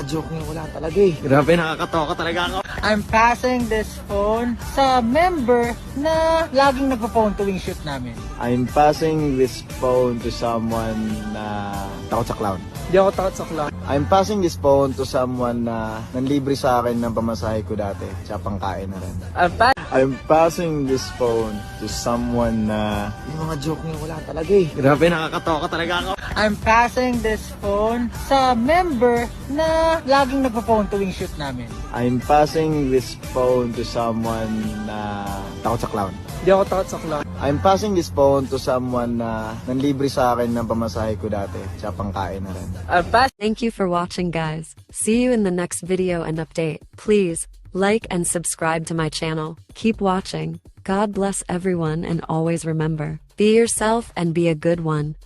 mga joke niyo, wala talaga eh. Grabe, nakakatawa talaga ako. I'm passing this phone sa member na laging nagpo-phone tuwing shoot namin. I'm passing this phone to someone na takot sa clown. Di ako takot sa clown. I'm passing this phone to someone na nanlibre sa akin ng pamasahe ko dati, tsaka pangkain na rin. I'm passing this phone to someone na yung mga joke niyo, wala talaga eh. Grabe, nakakatawa talaga ako. I'm passing this phone sa member na laging nagpo-phone tuwing shoot namin. I'm passing this phone to someone na takot sa clown. Di ako takot sa clown. I'm passing this phone to someone na nanlibre sa akin ng pamasahe ko dati, tsaka pangkain na rin. Thank you for watching, guys. See you in the next video and update. Please like and subscribe to my channel. Keep watching. God bless everyone, and always remember, be yourself and be a good one.